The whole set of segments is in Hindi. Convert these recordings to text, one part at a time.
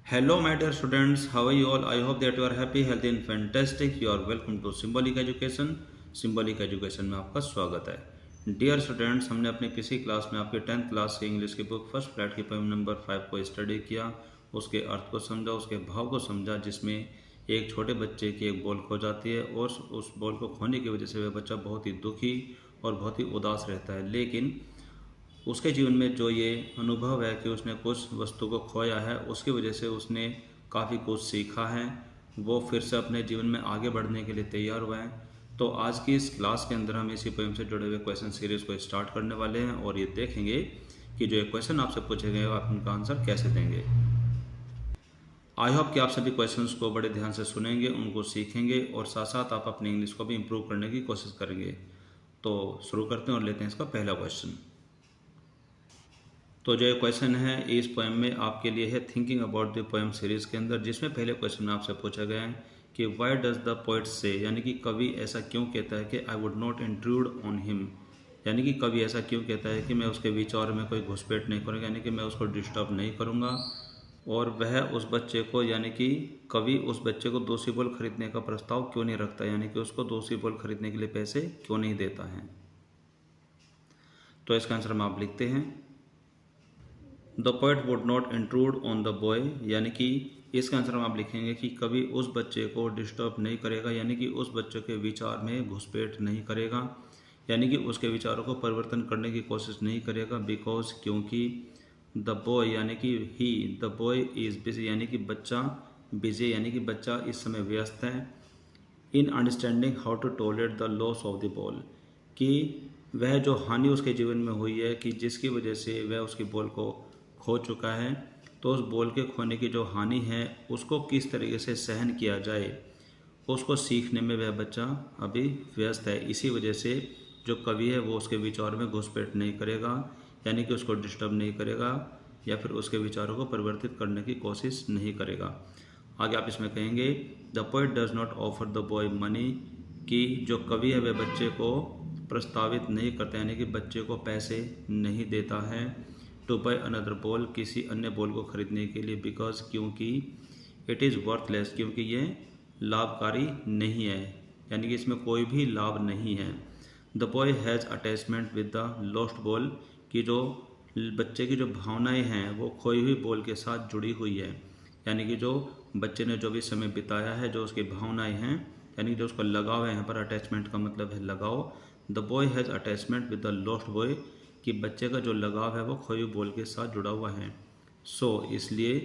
Hello, my dear students. How are you all? I hope that you are happy, healthy, and fantastic. You are welcome to Symbolic Education. Symbolic Education में आपका स्वागत है। डियर स्टूडेंट्स, हमने अपने पिछली क्लास में आपके 10th क्लास की इंग्लिश की बुक फर्स्ट फ्लैट की पोएम नंबर 5 को स्टडी किया, उसके अर्थ को समझा, उसके भाव को समझा, जिसमें एक छोटे बच्चे की एक बॉल खो जाती है और उस बॉल को खोने की वजह से वह बच्चा बहुत ही दुखी और बहुत ही उदास रहता है। लेकिन उसके जीवन में जो ये अनुभव है कि उसने कुछ वस्तु को खोया है, उसकी वजह से उसने काफ़ी कुछ सीखा है, वो फिर से अपने जीवन में आगे बढ़ने के लिए तैयार हुआ है। तो आज की इस क्लास के अंदर हम इसी पोएम से जुड़े हुए क्वेश्चन सीरीज को स्टार्ट करने वाले हैं और ये देखेंगे कि जो ये क्वेश्चन आपसे पूछे गए आप उनका आंसर कैसे देंगे। आई होप कि आप सभी क्वेश्चंस को बड़े ध्यान से सुनेंगे, उनको सीखेंगे और साथ साथ आप अपनी इंग्लिश को भी इम्प्रूव करने की कोशिश करेंगे। तो शुरू करते हैं और लेते हैं इसका पहला क्वेश्चन। तो जो ये क्वेश्चन है इस पोएम में आपके लिए है thinking about the poem series के अंदर, जिसमें पहले क्वेश्चन में आपसे पूछा गया है कि व्हाई डज द पोएट से, यानी कि कवि ऐसा क्यों कहता है कि I would not intrude on him, यानी कि कवि ऐसा क्यों कहता है कि मैं उसके विचार में कोई घुसपैठ नहीं करूँगा, यानी कि मैं उसको डिस्टर्ब नहीं करूँगा। और वह उस बच्चे को, यानी कि कवि उस बच्चे को दूसरी बॉल खरीदने का प्रस्ताव क्यों नहीं रखता, यानी कि उसको दूसरी बॉल खरीदने के लिए पैसे क्यों नहीं देता है। तो इसका आंसर हम आप लिखते हैं the poet would not intrude on the boy, यानी कि इसका आंसर हम आप लिखेंगे कि कभी उस बच्चे को डिस्टर्ब नहीं करेगा, यानी कि उस बच्चे के विचार में घुसपैठ नहीं करेगा, यानी कि उसके विचारों को परिवर्तन करने की कोशिश नहीं करेगा। बिकॉज, क्योंकि द बॉय, यानी कि ही, द बॉय इज़ बिजी, यानी कि बच्चा बिजी, यानी कि बच्चा इस समय व्यस्त है in understanding how to tolerate the loss of the ball, कि वह जो हानि उसके जीवन में हुई है कि जिसकी वजह से वह उसकी बॉल को खो चुका है, तो उस बॉल के खोने की जो हानि है उसको किस तरीके से सहन किया जाए, उसको सीखने में वह बच्चा अभी व्यस्त है। इसी वजह से जो कवि है वो उसके विचार में घुसपैठ नहीं करेगा, यानी कि उसको डिस्टर्ब नहीं करेगा या फिर उसके विचारों को परिवर्तित करने की कोशिश नहीं करेगा। आगे आप इसमें कहेंगे the poet does not offer the boy money, कि जो कवि है वह बच्चे को प्रस्तावित नहीं करता, यानी कि बच्चे को पैसे नहीं देता है टू बाय अनदर बॉल, किसी अन्य बॉल को खरीदने के लिए। बिकॉज, क्योंकि इट इज़ वर्थलेस, क्योंकि ये लाभकारी नहीं है, यानी कि इसमें कोई भी लाभ नहीं है। The boy has attachment with the lost ball, कि जो बच्चे की जो भावनाएं हैं वो खोई हुई बॉल के साथ जुड़ी हुई है, यानी कि जो बच्चे ने जो भी समय बिताया है, जो उसकी भावनाएं हैं, यानी कि जो उसका लगाव है, यहाँ पर अटैचमेंट का मतलब है लगाव। The boy has attachment with the lost boy, कि बच्चे का जो लगाव है वो खोई हुई बॉल के साथ जुड़ा हुआ है। सो इसलिए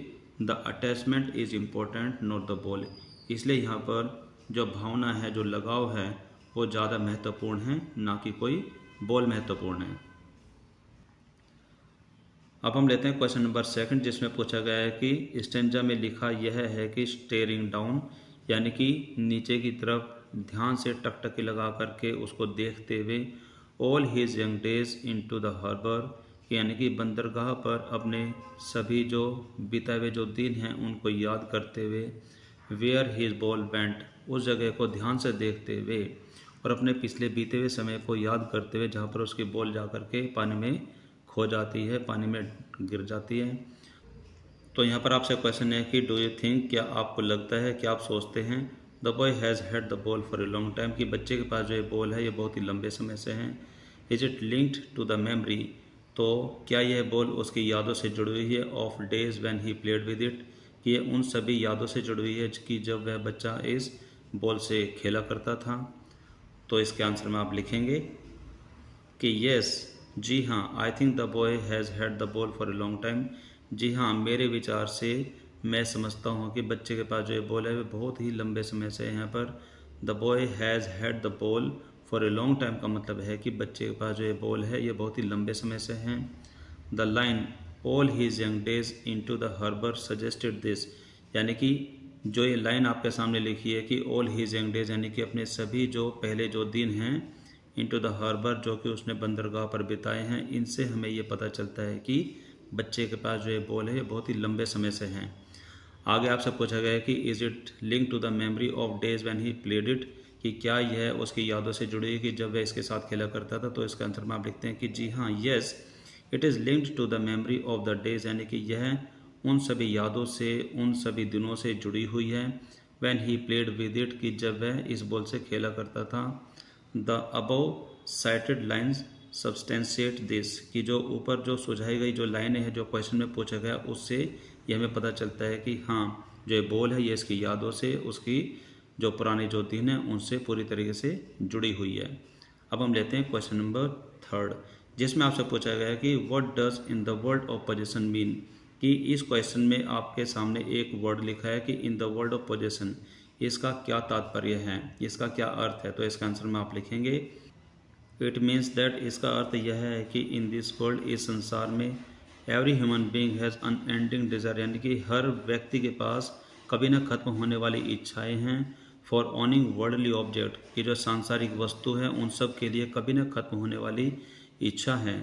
the attachment is important not the ball, इसलिए यहाँ पर जो भावना है, जो लगाव है, वो ज़्यादा महत्वपूर्ण है, ना कि कोई बॉल महत्वपूर्ण है। अब हम लेते हैं क्वेश्चन नंबर 2, जिसमें पूछा गया है कि स्टेंजा में लिखा यह है कि स्टेयरिंग डाउन, यानी कि नीचे की तरफ ध्यान से टकटकी लगा करके उसको देखते हुए, all his young days into the harbour, यानी कि बंदरगाह पर अपने सभी जो बिताए हुए जो दिन हैं उनको याद करते हुए, वेयर हीज बॉल वेंट, उस जगह को ध्यान से देखते हुए और अपने पिछले बीते हुए समय को याद करते हुए जहाँ पर उसकी बॉल जा करके पानी में खो जाती है, पानी में गिर जाती है। तो यहाँ पर आपसे क्वेश्चन है कि डू यू थिंक, क्या आपको लगता है, क्या आप सोचते हैं, the boy has had the ball for a long time, कि बच्चे के पास जो ये बॉल है ये बहुत ही लंबे समय से है। Is it linked to the memory, तो क्या यह बॉल उसकी यादों से जुड़ी हुई है, of days when he played with it, कि ये उन सभी यादों से जुड़ी हुई है कि जब वह बच्चा इस बॉल से खेला करता था। तो इसके आंसर में आप लिखेंगे कि येस, जी हाँ, I think the boy has had the ball for a long time, जी हाँ, मेरे विचार से मैं समझता हूँ कि बच्चे के पास जो ये बॉल है वो बहुत ही लंबे समय से है। यहाँ पर the boy has had the ball for a long time का मतलब है कि बच्चे के पास जो ये बॉल है ये बहुत ही लंबे समय से है। The line all his young days into the harbour suggested this, यानी कि जो ये लाइन आपके सामने लिखी है कि ऑल हीज यंग डेज, यानी कि अपने सभी जो पहले जो दिन हैं इनटू द हार्बर, जो कि उसने बंदरगाह पर बिताए हैं, इनसे हमें ये पता चलता है कि बच्चे के पास जो ये बॉल है ये बहुत ही लंबे समय से हैं। आगे आपसे पूछा गया है कि is it link to the memory of days when he played it, कि क्या यह उसकी यादों से जुड़ी है कि जब वह इसके साथ खेला करता था। तो इसका आंसर में आप लिखते हैं कि जी हाँ, yes, it is linked to the memory of the days, यानी कि यह उन सभी यादों से, उन सभी दिनों से जुड़ी हुई है। When he played with it, कि जब वह इस बॉल से खेला करता था। The above cited lines substantiate this, कि जो ऊपर जो सुझाई गई जो लाइनें हैं जो क्वेश्चन में पूछा गया उससे ये हमें पता चलता है कि हाँ जो ये बॉल है ये इसकी यादों से, उसकी जो पुरानी जो दिन है उनसे पूरी तरीके से जुड़ी हुई है। अब हम लेते हैं क्वेश्चन नंबर 3, जिसमें आपसे पूछा गया है कि what does in the word of possession mean, कि इस क्वेश्चन में आपके सामने एक वर्ड लिखा है कि in the word of possession, इसका क्या तात्पर्य है, इसका क्या अर्थ है। तो इसका आंसर में आप लिखेंगे इट मीन्स दैट, इसका अर्थ यह है कि इन दिस वर्ल्ड, इस संसार में, every human being has unending desire, यानी कि हर व्यक्ति के पास कभी न खत्म होने वाली इच्छाएं हैं। फॉर ऑनिंग वर्ल्डली ऑब्जेक्ट, की जो सांसारिक वस्तु है उन सब के लिए कभी न खत्म होने वाली इच्छा है।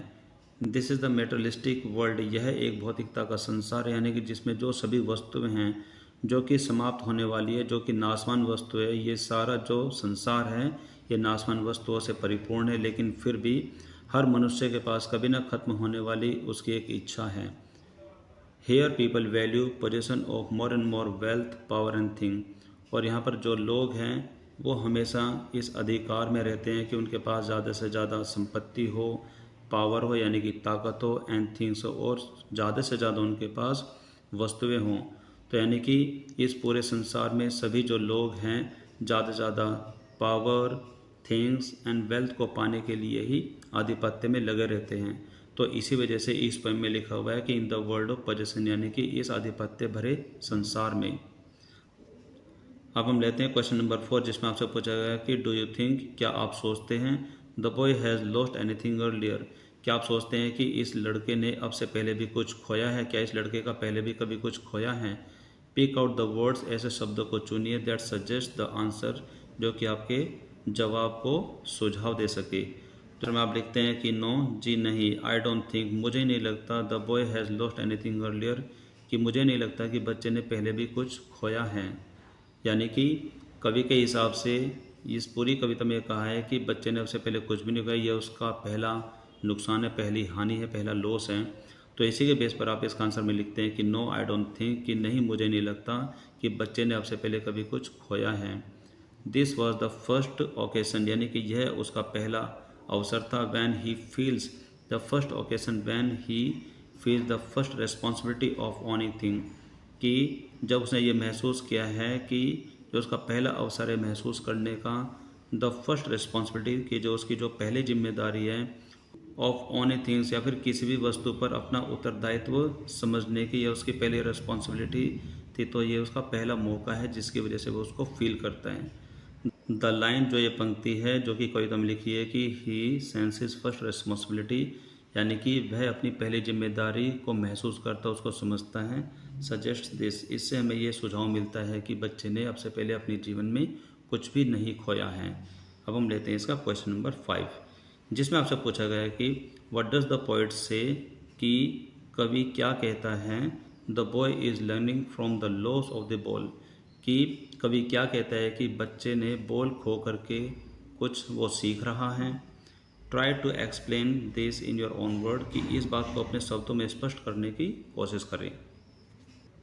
This is the materialistic world, यह एक भौतिकता का संसार है, यानी कि जिसमें जो सभी वस्तुएं हैं जो कि समाप्त होने वाली है, जो कि नाशवान वस्तु है, ये सारा जो संसार है ये नाशवान वस्तुओं से परिपूर्ण है, लेकिन फिर भी हर मनुष्य के पास कभी न खत्म होने वाली उसकी एक इच्छा है। Here people value possession of more and more wealth, power and thing, और यहाँ पर जो लोग हैं वो हमेशा इस अधिकार में रहते हैं कि उनके पास ज़्यादा से ज़्यादा संपत्ति हो, पावर हो यानी कि ताकत हो, एंड थिंग्स हो, और ज़्यादा से ज़्यादा उनके पास वस्तुएं हों। तो यानी कि इस पूरे संसार में सभी जो लोग हैं ज़्यादा से ज़्यादा पावर, थिंग्स एंड वेल्थ को पाने के लिए ही आधिपत्य में लगे रहते हैं। तो इसी वजह से इस पोएम में लिखा हुआ है कि in the world of possession, यानी कि इस आधिपत्य भरे संसार में। अब हम लेते हैं क्वेश्चन नंबर 4, जिसमें आपसे पूछा गया कि डू यू थिंक, क्या आप सोचते हैं, the boy has lost anything earlier, क्या आप सोचते हैं कि इस लड़के ने अब से पहले भी कुछ खोया है, क्या इस लड़के का पहले भी कभी कुछ खोया है। पिक आउट द वर्ड्स, ऐसे शब्दों को चुनिए दैट सजेस्ट द आंसर, जो कि आपके जवाब को सुझाव दे सके। तो में आप लिखते हैं कि नो, जी नहीं, आई डोंट थिंक, मुझे नहीं लगता, the boy has lost anything earlier, कि मुझे नहीं लगता कि बच्चे ने पहले भी कुछ खोया है। यानी कि कवि के हिसाब से इस पूरी कविता में कहा है कि बच्चे ने उससे पहले कुछ भी नहीं खोया, यह उसका पहला नुकसान है, पहली हानि है, पहला लॉस है। तो इसी के बेस पर आप इसका आंसर में लिखते हैं कि नो आई डोंट थिंक, कि नहीं मुझे नहीं लगता कि बच्चे ने अब से पहले कभी कुछ खोया है। This was the first occasion, यानी कि यह उसका पहला अवसर था। When he feels the first occasion, when he feels the first responsibility of owning thing, कि जब उसने ये महसूस किया है कि जो उसका पहला अवसर है महसूस करने का, द फर्स्ट रिस्पॉन्सिबिलिटी, कि जो उसकी जो पहली जिम्मेदारी है, ऑफ ओनिंग थिंग्स, या फिर किसी भी वस्तु पर अपना उत्तरदायित्व समझने की, यह उसकी पहली रिस्पॉन्सिबिलिटी थी। तो ये उसका पहला मौका है जिसकी वजह से वो उसको फील करता है। द लाइन, जो ये पंक्ति है जो कि कविता में लिखी है कि ही सेंसेस फर्स्ट रिस्पॉन्सिबिलिटी, यानी कि वह अपनी पहली जिम्मेदारी को महसूस करता है, उसको समझता है। सजेस्ट दिस, इससे हमें ये सुझाव मिलता है कि बच्चे ने अब से पहले अपने जीवन में कुछ भी नहीं खोया है। अब हम लेते हैं इसका क्वेश्चन नंबर 5, जिसमें आपसे पूछा गया है कि व्हाट डज द पोएट से, कि कवि क्या कहता है, the boy is learning from the loss of the ball, कि कवि क्या कहता है कि बच्चे ने बॉल खो करके कुछ वो सीख रहा है। Try to explain this in your own word, कि इस बात को अपने शब्दों में स्पष्ट करने की कोशिश करें।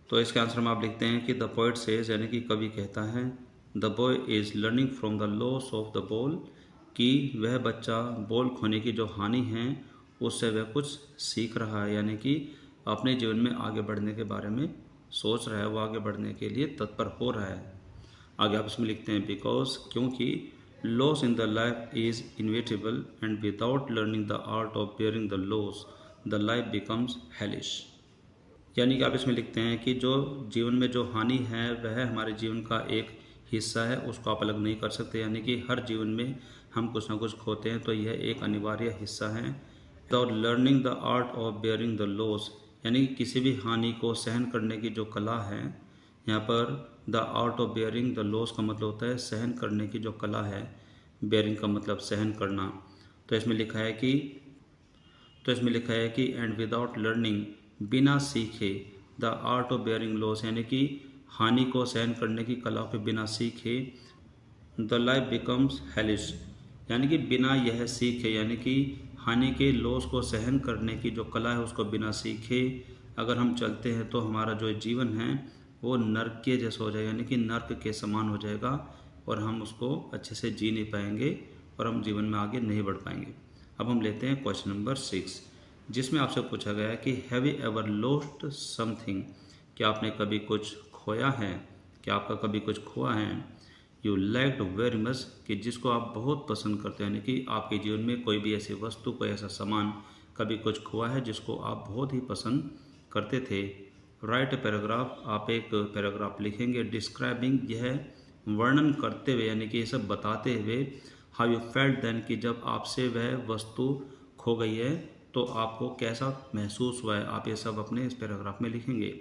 तो इसके आंसर में आप लिखते हैं कि द पोएट सेज, यानी कि कवि कहता है, the boy is learning from the loss of the ball, कि वह बच्चा बॉल खोने की जो हानि है उससे वह कुछ सीख रहा है, यानी कि अपने जीवन में आगे बढ़ने के बारे में सोच रहा है, वो आगे बढ़ने के लिए तत्पर हो रहा है। आगे आप इसमें लिखते हैं बिकॉज, क्योंकि loss in the life is inevitable and without learning the art of bearing the loss the life becomes hellish, यानी कि आप इसमें लिखते हैं कि जो जीवन में जो हानि है वह हमारे जीवन का एक हिस्सा है, उसको आप अलग नहीं कर सकते, यानी कि हर जीवन में हम कुछ ना कुछ खोते हैं, तो यह एक अनिवार्य हिस्सा है। Without learning the art of bearing the loss, यानी कि किसी भी हानि को सहन करने की जो कला है, यहाँ पर the art of bearing the loss का मतलब होता है सहन करने की जो कला है, बेयरिंग का मतलब सहन करना। तो इसमें लिखा है कि एंड विदाउट लर्निंग, बिना सीखे, the art of bearing loss, यानी कि हानि को सहन करने की कला को बिना सीखे, द लाइफ बिकम्स हेलिश, यानी कि बिना यह सीखे, यानी कि हानि के लॉस को सहन करने की जो कला है उसको बिना सीखे अगर हम चलते हैं तो हमारा जो जीवन है वो नर्क के जैसा हो जाएगा, यानी कि नर्क के समान हो जाएगा और हम उसको अच्छे से जी नहीं पाएंगे और हम जीवन में आगे नहीं बढ़ पाएंगे। अब हम लेते हैं क्वेश्चन नंबर 6, जिसमें आपसे पूछा गया है कि have you ever lost something, क्या आपने कभी कुछ खोया है, क्या आपका कभी कुछ खोआ है। यू लाइक्ड वेरी मच, कि जिसको आप बहुत पसंद करते हैं, यानी कि आपके जीवन में कोई भी ऐसी वस्तु, कोई ऐसा सामान कभी कुछ खोआ है जिसको आप बहुत ही पसंद करते थे। राइट ए पैराग्राफ, आप एक पैराग्राफ लिखेंगे डिस्क्राइबिंग, यह वर्णन करते हुए यानी कि ये सब बताते हुए हाउ यू फेल्ट देन, कि जब आपसे वह वस्तु खो गई है तो आपको कैसा महसूस हुआ है। आप ये सब अपने इस पैराग्राफ में लिखेंगे।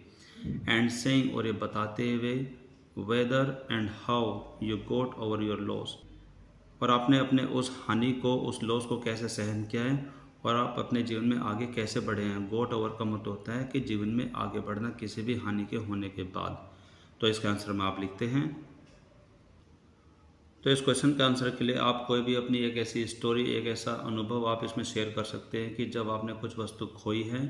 एंड सेइंग, और ये बताते हुए whether and how you got over your loss, और आपने अपने उस हानि को, उस लॉस को कैसे सहन किया है और आप अपने जीवन में आगे कैसे बढ़े हैं। गोट ओवर का मतलब होता है कि जीवन में आगे बढ़ना किसी भी हानि के होने के बाद। तो इसके आंसर में आप लिखते हैं। तो इस क्वेश्चन के आंसर के लिए आप कोई भी अपनी एक ऐसी स्टोरी, एक ऐसा अनुभव आप इसमें शेयर कर सकते हैं कि जब आपने कुछ वस्तु खोई है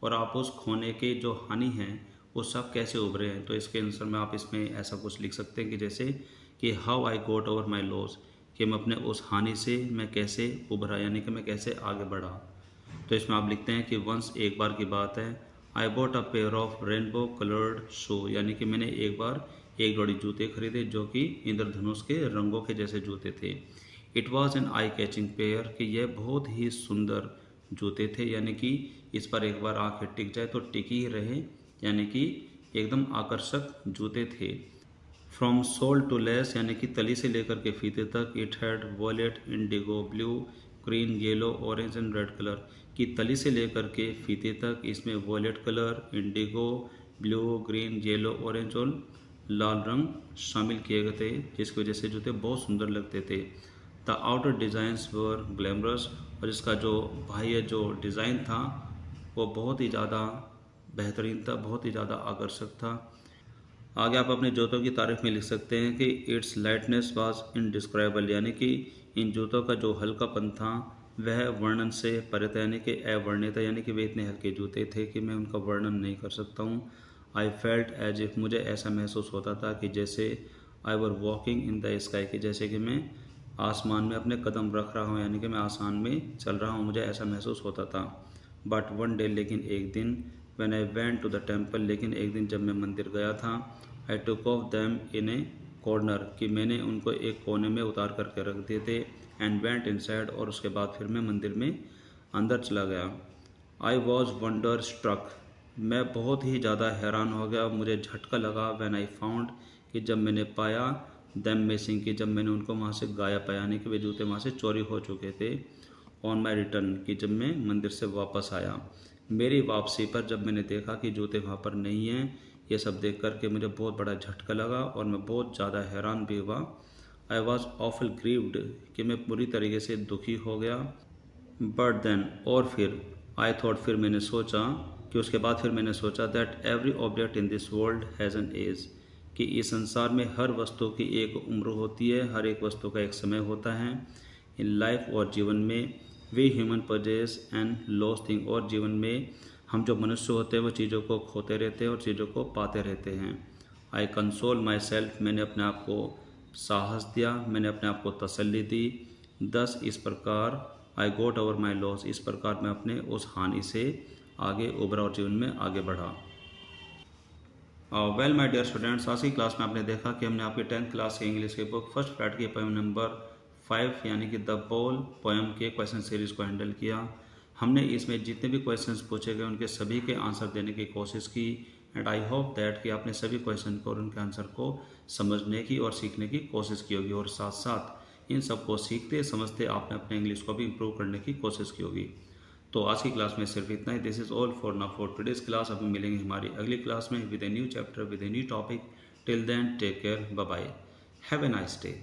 और आप उस खोने के जो हानि है उससे आप कैसे उभरे हैं। तो इसके आंसर में आप इसमें ऐसा कुछ लिख सकते हैं कि जैसे कि how I got over my loss, कि मैं अपने उस हानि से मैं कैसे उभरा, यानी कि मैं कैसे आगे बढ़ा। तो इसमें आप लिखते हैं कि वंस, एक बार की बात है, I bought a pair of rainbow coloured shoe, यानी कि मैंने एक बार एक जोड़ी जूते खरीदे जो कि इंद्रधनुष के रंगों के जैसे जूते थे। It was an eye catching pair, कि यह बहुत ही सुंदर जूते थे, यानी कि इस पर एक बार आंखें टिक जाए तो टिकी ही रहे, यानी कि एकदम आकर्षक जूते थे। फ्रॉम सोल टू लेस, यानी कि तली से लेकर के फीते तक। It had violet, indigo, blue, green, yellow, orange and red colour, कि तली से लेकर के फीते तक इसमें violet colour, indigo, blue, green, yellow, orange और लाल रंग शामिल किए गए थे, जिसकी वजह से जूते बहुत सुंदर लगते थे। The outer designs were glamorous, और इसका जो बाह्य जो डिज़ाइन था वो बहुत ही ज़्यादा बेहतरीन था, बहुत ही ज़्यादा आकर्षक था। आगे आप अपने जूतों की तारीफ में लिख सकते हैं कि इट्स लाइटनेस वाज इनडिस्क्राइबल, यानी कि इन जूतों का जो हल्कापन था वह वर्णन से परे था, यानी कि अवर्णनीय था, यानी कि वे इतने हल्के जूते थे कि मैं उनका वर्णन नहीं कर सकता हूँ। आई फेल्ट एज इफ, मुझे ऐसा महसूस होता था कि जैसे I were walking in the sky, कि जैसे कि मैं आसमान में अपने कदम रख रहा हूँ, यानी कि मैं आसमान में चल रहा हूँ, मुझे ऐसा महसूस होता था। बट वन डे, लेकिन एक दिन, when I went to the temple, लेकिन एक दिन जब मैं मंदिर गया था, I took off them in a corner, कि मैंने उनको एक कोने में उतार करके रख दिए थे। एंड वेंट इनसाइड, और उसके बाद फिर मैं मंदिर में अंदर चला गया। आई वॉज वंडर स्ट्रक, मैं बहुत ही ज़्यादा हैरान हो गया, मुझे झटका लगा। व्हेन आई फाउंड, कि जब मैंने पाया, दैम मिसिंग, कि जब मैंने उनको वहाँ से गायब पाया, यानी कि वे जूते वहाँ से चोरी हो चुके थे। ऑन माई रिटर्न, कि जब मैं मंदिर से वापस आया, मेरी वापसी पर जब मैंने देखा कि जूते वहाँ पर नहीं हैं, ये सब देख करके मुझे बहुत बड़ा झटका लगा और मैं बहुत ज़्यादा हैरान भी हुआ। आई वॉज ऑफल ग्रीव्ड, कि मैं पूरी तरीके से दुखी हो गया। बट देन, और फिर, आई थॉट, फिर मैंने सोचा, कि उसके बाद फिर मैंने सोचा that every object in this world has an age, कि इस संसार में हर वस्तु की एक उम्र होती है, हर एक वस्तु का एक समय होता है। इन लाइफ, और जीवन में, we human purchase and loss thing, और जीवन में हम जो मनुष्य होते हैं वो चीज़ों को खोते रहते हैं और चीज़ों को पाते रहते हैं। आई कंसोल माई सेल्फ, मैंने अपने आप को साहस दिया, मैंने अपने आप को तसल्ली दी। दस, इस प्रकार, आई गोट ओवर माई लॉस, इस प्रकार मैं अपने उस हानि से आगे उभरा और जीवन में आगे बढ़ा। वेल माय डियर स्टूडेंट्स, आज की क्लास में आपने देखा कि हमने आपकी 10th क्लास के इंग्लिश के बुक फर्स्ट पार्ट की पोएम नंबर 5 यानी कि द बोल पोएम के क्वेश्चन सीरीज़ को हैंडल किया। हमने इसमें जितने भी क्वेश्चंस पूछे गए उनके सभी के आंसर देने की कोशिश की एंड आई होप दैट कि आपने सभी क्वेश्चन को और उनके आंसर को समझने की और सीखने की कोशिश की होगी और साथ साथ इन सबको सीखते समझते आपने अपने इंग्लिश को भी इम्प्रूव करने की कोशिश की होगी। तो आज की क्लास में सिर्फ इतना ही। This is all for now for today's class. अभी मिलेंगे हमारी अगली क्लास में with a new chapter with a new topic. Till then take care, bye bye, have a nice day.